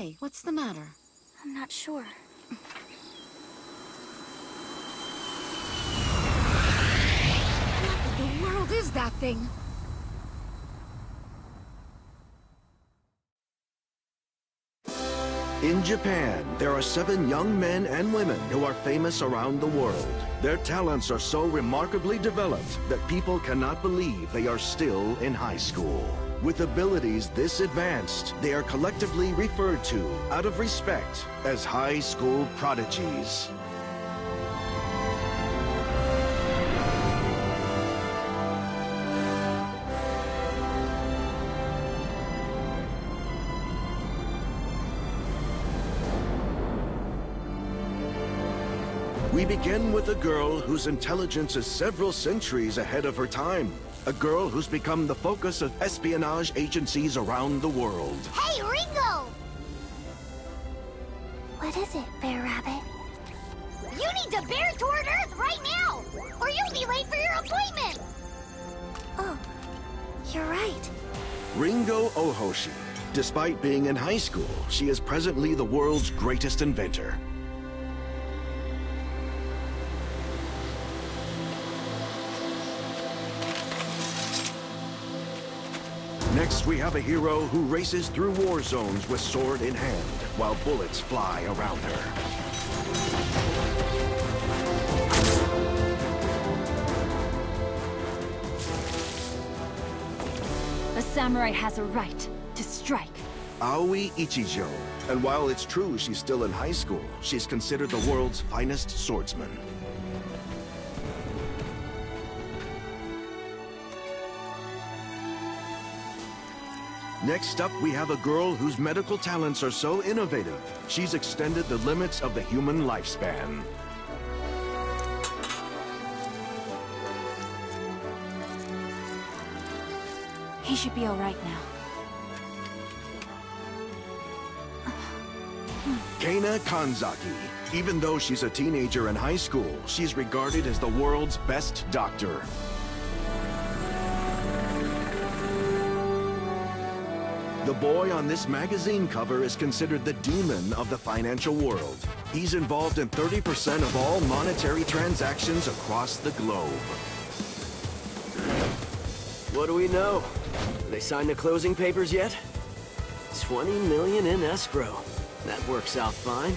Hey, what's the matter? I'm not sure. What in the world is that thing? In Japan, there are 7 young men and women who are famous around the world. Their talents are so remarkably developed that people cannot believe they are still in high school. With abilities this advanced, they are collectively referred to, out of respect, as high school prodigies. We begin with a girl whose intelligence is several centuries ahead of her time. A girl who's become the focus of espionage agencies around the world. Hey, Ringo! What is it, Bear Rabbit? You need to bear toward Earth right now, or you'll be late for your appointment! Oh, you're right. Ringo Ohoshi. Despite being in high school, she is presently the world's greatest inventor. Next, we have a hero who races through war zones with sword in hand, while bullets fly around her. A samurai has a right to strike. Aoi Ichijo. And while it's true she's still in high school, she's considered the world's finest swordsman. Next up, we have a girl whose medical talents are so innovative, she's extended the limits of the human lifespan. He should be all right now. Kana Kanzaki. Even though she's a teenager in high school, she's regarded as the world's best doctor. The boy on this magazine cover is considered the demon of the financial world. He's involved in 30% of all monetary transactions across the globe. What do we know? They signed the closing papers yet? 20 million in escrow. That works out fine.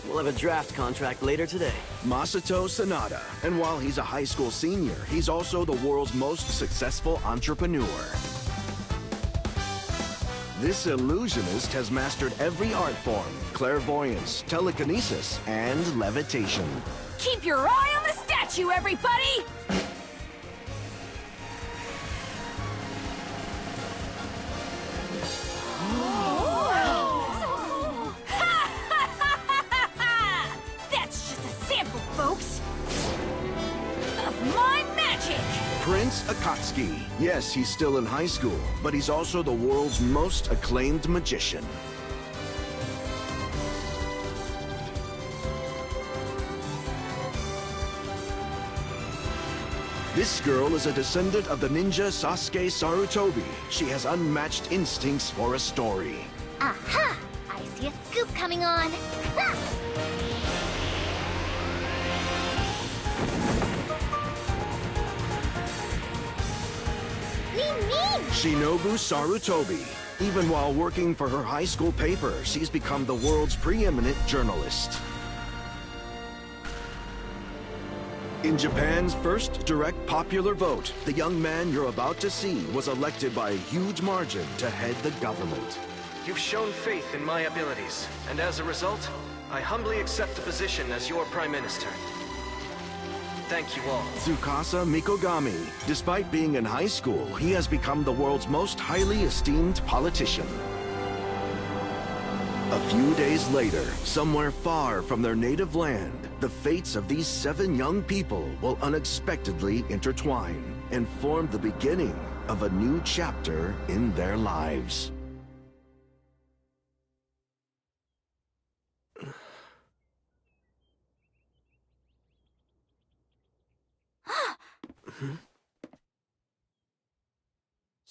We'll have a draft contract later today. Masato Sanada. And while he's a high school senior, he's also the world's most successful entrepreneur. This illusionist has mastered every art form: clairvoyance, telekinesis, and levitation. Keep your eye on the statue, everybody! That's just a sample, folks, of my magic! Prince Akatsuki. Yes, he's still in high school, but he's also the world's most acclaimed magician. This girl is a descendant of the ninja Sasuke Sarutobi. She has unmatched instincts for a story. Aha! I see a scoop coming on. Ha! Shinobu Sarutobi. Even while working for her high school paper, she's become the world's preeminent journalist. In Japan's first direct popular vote, the young man you're about to see was elected by a huge margin to head the government. You've shown faith in my abilities, and as a result, I humbly accept the position as your Prime Minister. Thank you all. Tsukasa Mikogami. Despite being in high school, he has become the world's most highly esteemed politician. A few days later, somewhere far from their native land, the fates of these 7 young people will unexpectedly intertwine and form the beginning of a new chapter in their lives.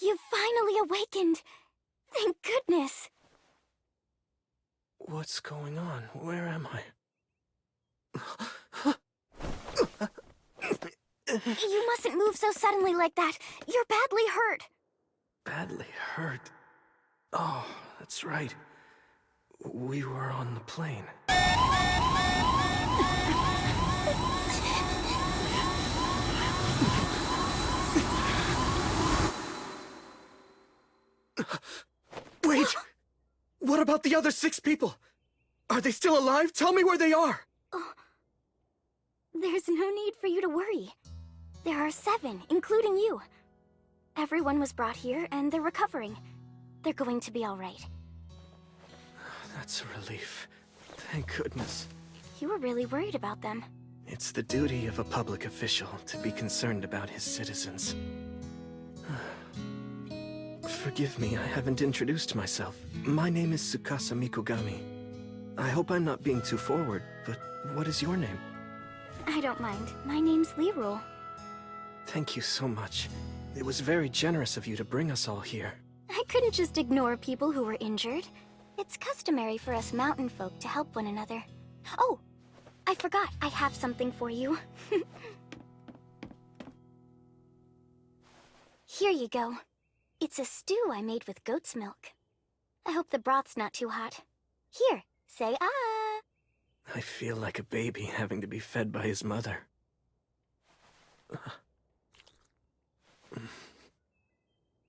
You've finally awakened. Thank goodness. What's going on? Where am I? You mustn't move so suddenly like that. You're badly hurt. Badly hurt? Oh, that's right. We were on the plane. Wait! What about the other 6 people? Are they still alive? Tell me where they are! Oh. There's no need for you to worry. There are 7, including you. Everyone was brought here, and they're recovering. They're going to be all right. That's a relief. Thank goodness. You were really worried about them. It's the duty of a public official to be concerned about his citizens. Forgive me, I haven't introduced myself. My name is Tsukasa Mikogami. I hope I'm not being too forward, but what is your name? I don't mind. My name's Lirul. Thank you so much. It was very generous of you to bring us all here. I couldn't just ignore people who were injured. It's customary for us mountain folk to help one another. Oh, I forgot. I have something for you. Here you go. It's a stew I made with goat's milk. I hope the broth's not too hot. Here, say ah. I feel like a baby having to be fed by his mother.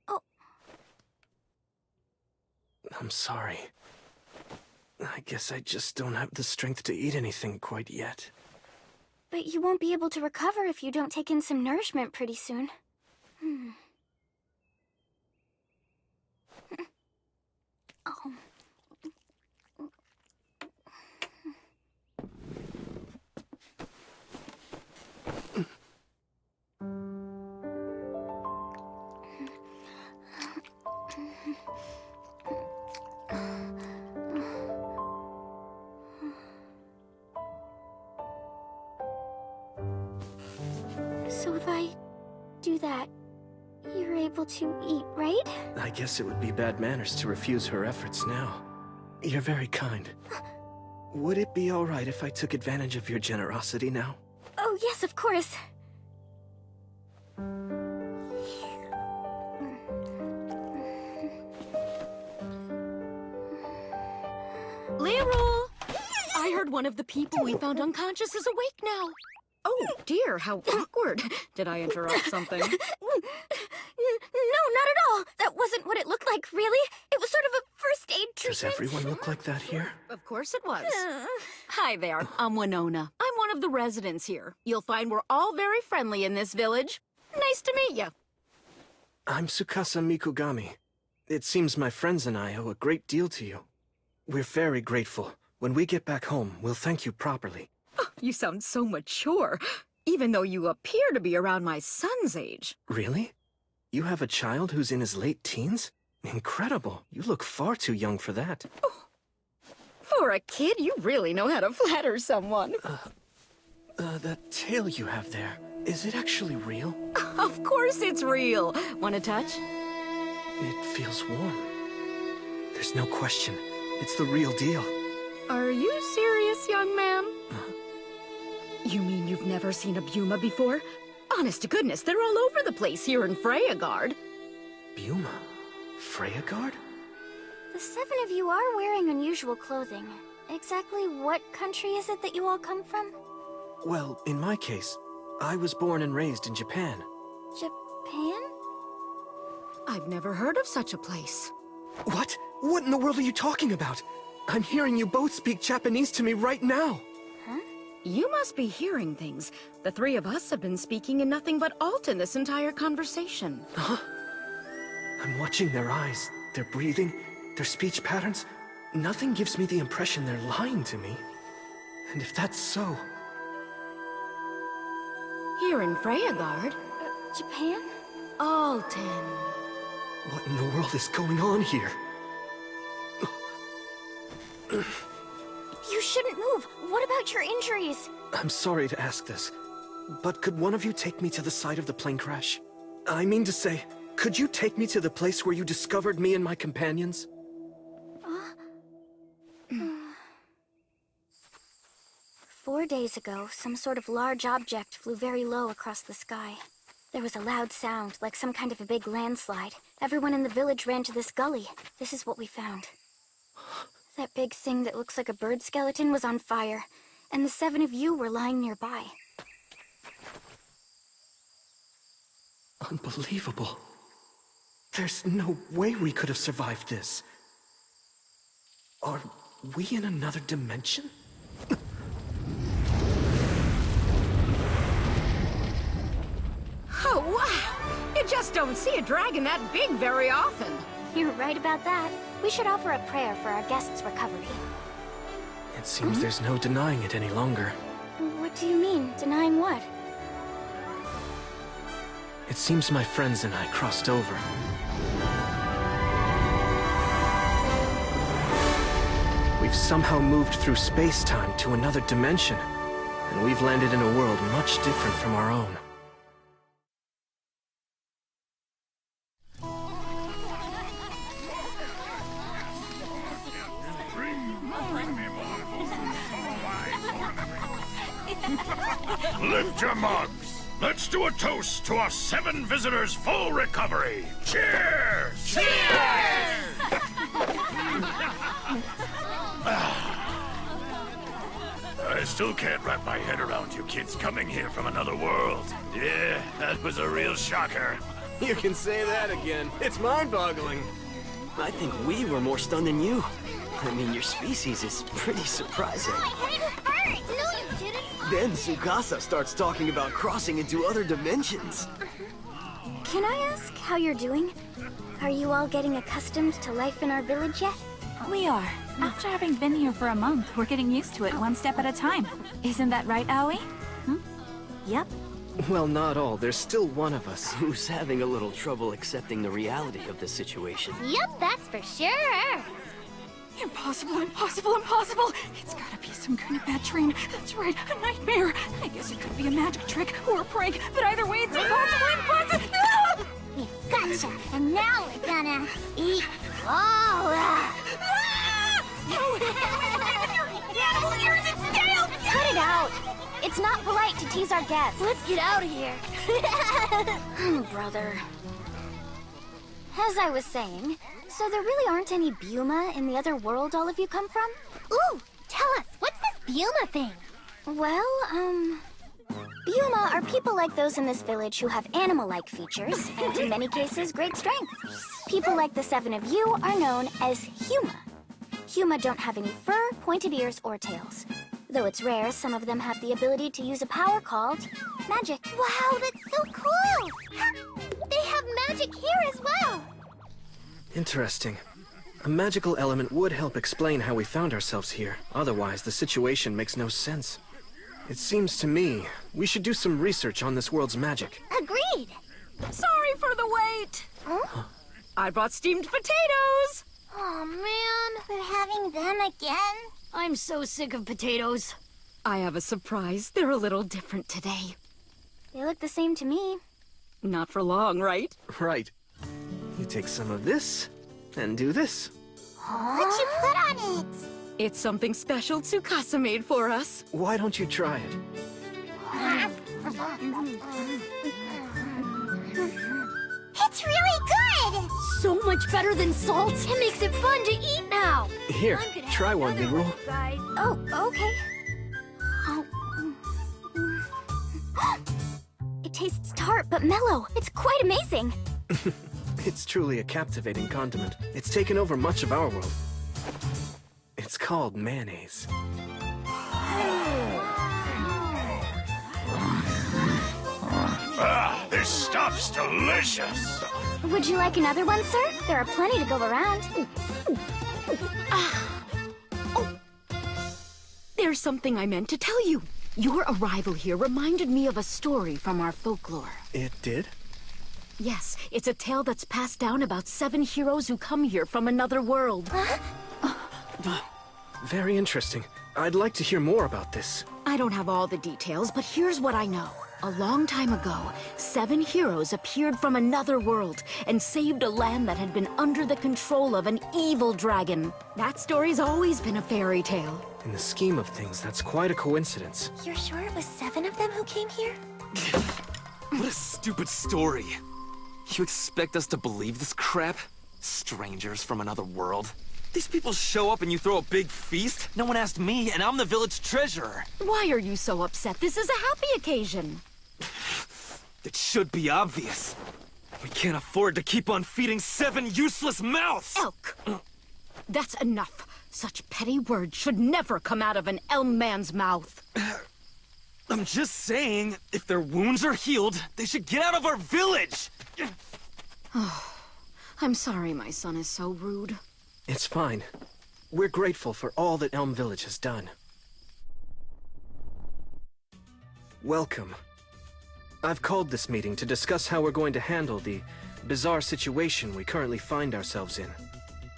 Oh. I'm sorry. I guess I just don't have the strength to eat anything quite yet. But you won't be able to recover if you don't take in some nourishment pretty soon. Oh. So if I do that, you're able to eat, right? I guess it would be bad manners to refuse her efforts now. You're very kind. Would it be all right if I took advantage of your generosity now? Oh, yes, of course. Lirul! I heard one of the people we found unconscious is awake now. Oh, dear, how awkward. Did I interrupt something? No, not at all. That wasn't what it looked like, really. It was sort of a first aid Does treatment. everyone look like that here? Of course it was. Hi there, I'm Winona. I'm one of the residents here. You'll find we're all very friendly in this village. Nice to meet you. I'm Tsukasa Mikogami. It seems my friends and I owe a great deal to you. We're very grateful. When we get back home, we'll thank you properly. Oh, you sound so mature, even though you appear to be around my son's age. Really? You have a child who's in his late teens? Incredible. You look far too young for that. Oh, for a kid, you really know how to flatter someone. That tail you have there, is it actually real? Of course it's real. Want to touch? It feels warm. There's no question. It's the real deal. Are you serious, young man? You mean you've never seen a Buma before? Honest to goodness, they're all over the place here in Freyagard. Buma? Freyagard? The 7 of you are wearing unusual clothing. Exactly what country is it that you all come from? Well, in my case, I was born and raised in Japan. Japan? I've never heard of such a place. What? What in the world are you talking about? I'm hearing you both speak Japanese to me right now. You must be hearing things. The 3 of us have been speaking in nothing but Alton this entire conversation. Huh? I'm watching their eyes, their breathing, their speech patterns. Nothing gives me the impression they're lying to me. And if that's so... Here in Freyagard? Japan? Alton. What in the world is going on here? You shouldn't move. What about your injuries? I'm sorry to ask this, but could one of you take me to the site of the plane crash? I mean to say, could you take me to the place where you discovered me and my companions? 4 days ago, some sort of large object flew very low across the sky. There was a loud sound, like some kind of a big landslide. Everyone in the village ran to this gully. This is what we found. That big thing that looks like a bird skeleton was on fire, and the 7 of you were lying nearby. Unbelievable. There's no way we could have survived this. Are we in another dimension? Oh, wow! You just don't see a dragon that big very often. You're right about that. We should offer a prayer for our guest's recovery. It seems there's no denying it any longer. What do you mean? Denying what? It seems my friends and I crossed over. We've somehow moved through space-time to another dimension, and we've landed in a world much different from our own. Lift your mugs! Let's do a toast to our 7 visitors' full recovery! Cheers! Cheers! I still can't wrap my head around you kids coming here from another world. Yeah, that was a real shocker. You can say that again. It's mind-boggling. I think we were more stunned than you. I mean, your species is pretty surprising. My head hurt! No, you didn't! Then Tsukasa starts talking about crossing into other dimensions. Can I ask how you're doing? Are you all getting accustomed to life in our village yet? We are. After having been here for a month, we're getting used to it one step at a time. Isn't that right, Aoi? Yep. Well, not all. There's still one of us. Who's having a little trouble accepting the reality of the situation. Yep, that's for sure. Impossible, impossible, impossible! It's gotta be some kind of bad dream. That's right, a nightmare. I guess it could be a magic trick or a prank, but either way, it's impossible, impossible! Ah! Gotcha. And now we're gonna eat all Cut it out. It's not polite to tease our guests. Let's get out of here. Brother. As I was saying, so there really aren't any Buma in the other world all of you come from? Ooh, tell us, what's this Buma thing? Well, Buma are people like those in this village who have animal-like features, and in many cases, great strength. People like the 7 of you are known as Huma. Huma don't have any fur, pointed ears, or tails. Though it's rare, some of them have the ability to use a power called magic. Wow, that's so cool! They have magic here as well! Interesting. A magical element would help explain how we found ourselves here. Otherwise, the situation makes no sense. It seems to me we should do some research on this world's magic. Agreed! Sorry for the wait. Huh? I brought steamed potatoes. Oh man, we're having them again? I'm so sick of potatoes. I have a surprise. They're a little different today. They look the same to me. Not for long, right? Right. You take some of this, and do this. What'd you put on it? It's something special Tsukasa made for us. Why don't you try it? It's really good! So much better than salt. It makes it fun to eat now. Here, try one, Negro. Oh, okay. It tastes tart but mellow. It's quite amazing. It's truly a captivating condiment. It's taken over much of our world. It's called mayonnaise. Ah, this stuff's delicious! Would you like another one, sir? There are plenty to go around. There's something I meant to tell you. Your arrival here reminded me of a story from our folklore. It did? Yes, it's a tale that's passed down about 7 heroes who come here from another world. Very interesting. I'd like to hear more about this. I don't have all the details, but here's what I know. A long time ago, 7 heroes appeared from another world and saved a land that had been under the control of an evil dragon. That story's always been a fairy tale. In the scheme of things, that's quite a coincidence. You're sure it was 7 of them who came here? What a stupid story. You expect us to believe this crap? Strangers from another world? These people show up and you throw a big feast? No one asked me, and I'm the village treasurer. Why are you so upset? This is a happy occasion. It should be obvious. We can't afford to keep on feeding 7 useless mouths! Elk! That's enough. Such petty words should never come out of an elm man's mouth. I'm just saying, if their wounds are healed, they should get out of our village! I'm sorry my son is so rude. It's fine. We're grateful for all that Elm Village has done. Welcome. I've called this meeting to discuss how we're going to handle the bizarre situation we currently find ourselves in.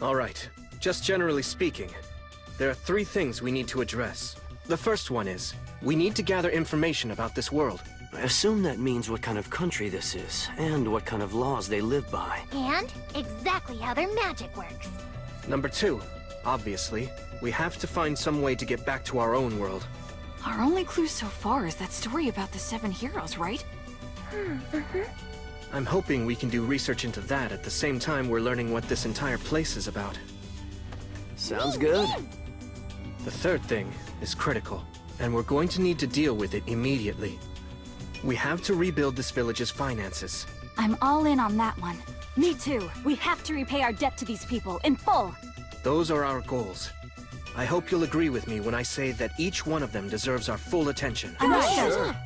All right, just generally speaking, there are 3 things we need to address. The first one is, we need to gather information about this world. I assume that means what kind of country this is, and what kind of laws they live by. And exactly how their magic works. Number 2, obviously, we have to find some way to get back to our own world. Our only clue so far is that story about the 7 heroes, right? I'm hoping we can do research into that at the same time we're learning what this entire place is about. Sounds good. The third thing is critical, and we're going to need to deal with it immediately. We have to rebuild this village's finances. I'm all in on that one. Me too. We have to repay our debt to these people in full. Those are our goals. I hope you'll agree with me when I say that each one of them deserves our full attention. Understood.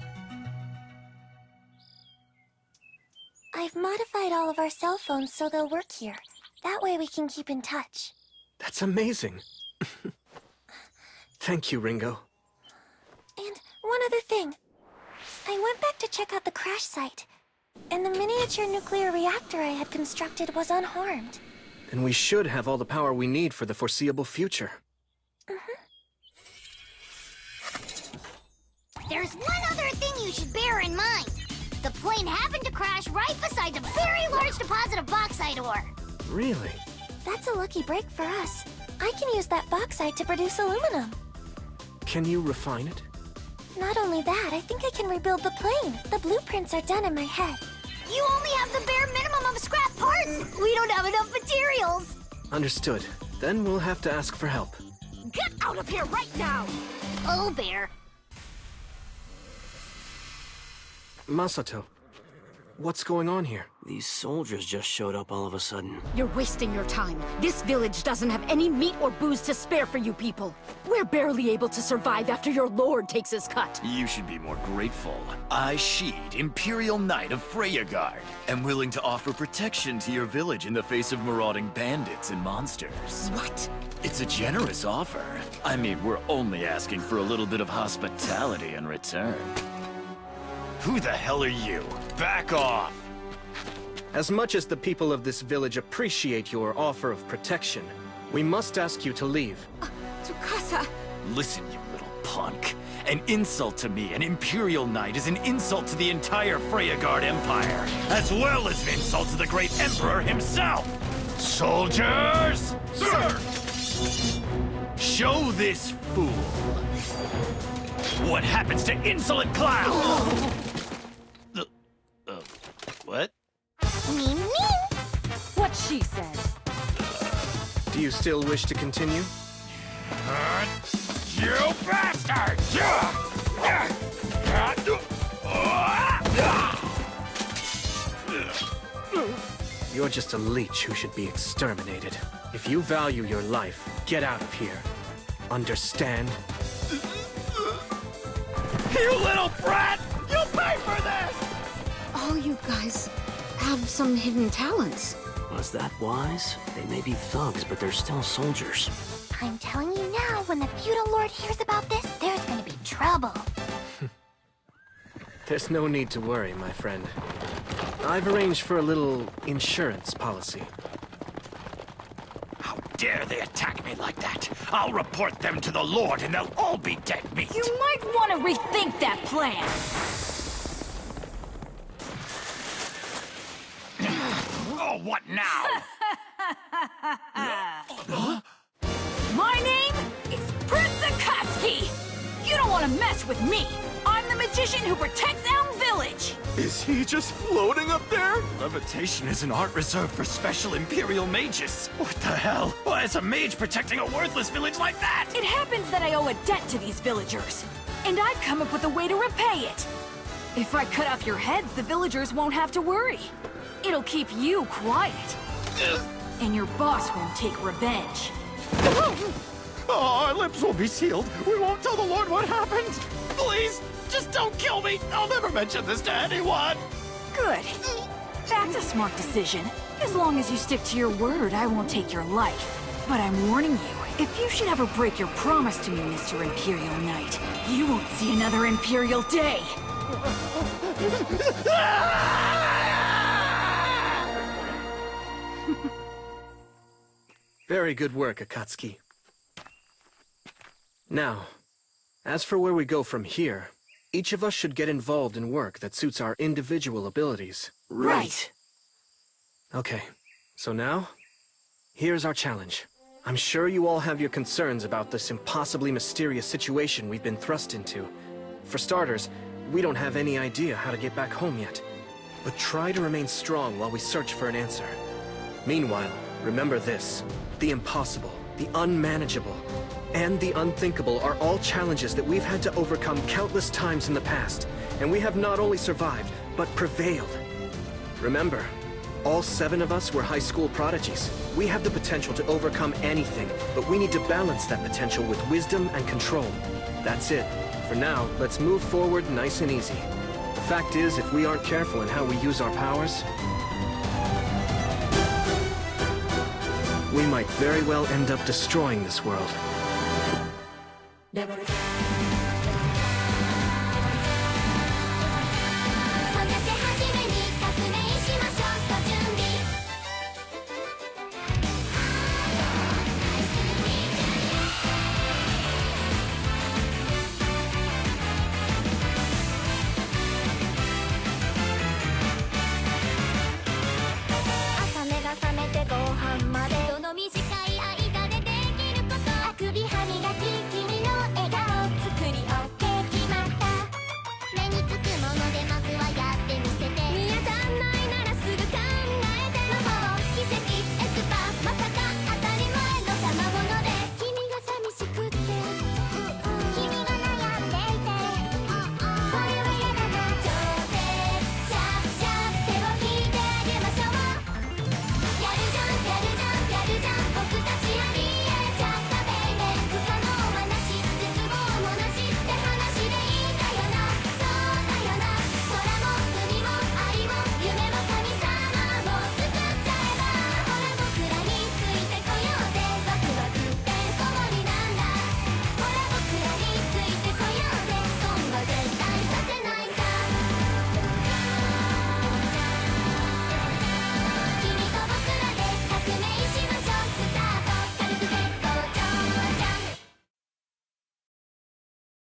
I've modified all of our cell phones so they'll work here. That way we can keep in touch. That's amazing. Thank you, Ringo. And one other thing. I went back to check out the crash site, and the miniature nuclear reactor I had constructed was unharmed. And we should have all the power we need for the foreseeable future. There's one other thing you should bear in mind. The plane happened to crash right beside a very large deposit of bauxite ore. Really? That's a lucky break for us. I can use that bauxite to produce aluminum. Can you refine it? Not only that, I think I can rebuild the plane. The blueprints are done in my head. You only have the bare minimum of scrap parts. We don't have enough materials. Understood. Then we'll have to ask for help. Get out of here right now! Oh, Bear. Masato, what's going on here? These soldiers just showed up all of a sudden. You're wasting your time. This village doesn't have any meat or booze to spare for you people. We're barely able to survive after your lord takes his cut. You should be more grateful. I, Sheed, Imperial Knight of Freyagard, am willing to offer protection to your village in the face of marauding bandits and monsters. What? It's a generous offer. I mean, we're only asking for a little bit of hospitality in return. Who the hell are you? Back off! As much as the people of this village appreciate your offer of protection, we must ask you to leave. Tsukasa! Listen, you little punk. An insult to me, an Imperial Knight, is an insult to the entire Freyagard Empire, as well as an insult to the great Emperor himself! Soldiers! Sir! Show this fool what happens to insolent clowns! What? Me. What she said. Do you still wish to continue? You bastard! You're just a leech who should be exterminated. If you value your life, get out of here. Understand? You little brat! You'll pay for this! All you guys have some hidden talents. Was that wise? They may be thugs, but they're still soldiers. I'm telling you now, when the feudal lord hears about this, there's gonna be trouble. There's no need to worry, my friend. I've arranged for a little insurance policy. How dare they attack me like that? I'll report them to the Lord and they'll all be dead meat! You might want to rethink that plan. Oh, what now? My name is Prince Akasha. want to mess with me. I'm the magician who protects Elm Village. Is he just floating up there? Levitation is an art reserved for special Imperial mages. What the hell? Why is a mage protecting a worthless village like that? It happens that I owe a debt to these villagers, and I've come up with a way to repay it. If I cut off your heads, the villagers won't have to worry. It'll keep you quiet. And your boss won't take revenge. Oh, our lips will be sealed. We won't tell the Lord what happened. Please, just don't kill me. I'll never mention this to anyone. Good. That's a smart decision. As long as you stick to your word, I won't take your life. But I'm warning you, if you should ever break your promise to me, Mr. Imperial Knight, you won't see another Imperial day. Very good work, Akatsuki. Now, as for where we go from here, each of us should get involved in work that suits our individual abilities. Right. Okay, so now, here's our challenge. I'm sure you all have your concerns about this impossibly mysterious situation we've been thrust into. For starters, we don't have any idea how to get back home yet. But try to remain strong while we search for an answer. Meanwhile, remember this. The impossible, the unmanageable, and the unthinkable are all challenges that we've had to overcome countless times in the past, and we have not only survived, but prevailed. Remember, all 7 of us were high school prodigies. We have the potential to overcome anything, but we need to balance that potential with wisdom and control. That's it. For now, let's move forward nice and easy. The fact is, if we aren't careful in how we use our powers, we might very well end up destroying this world.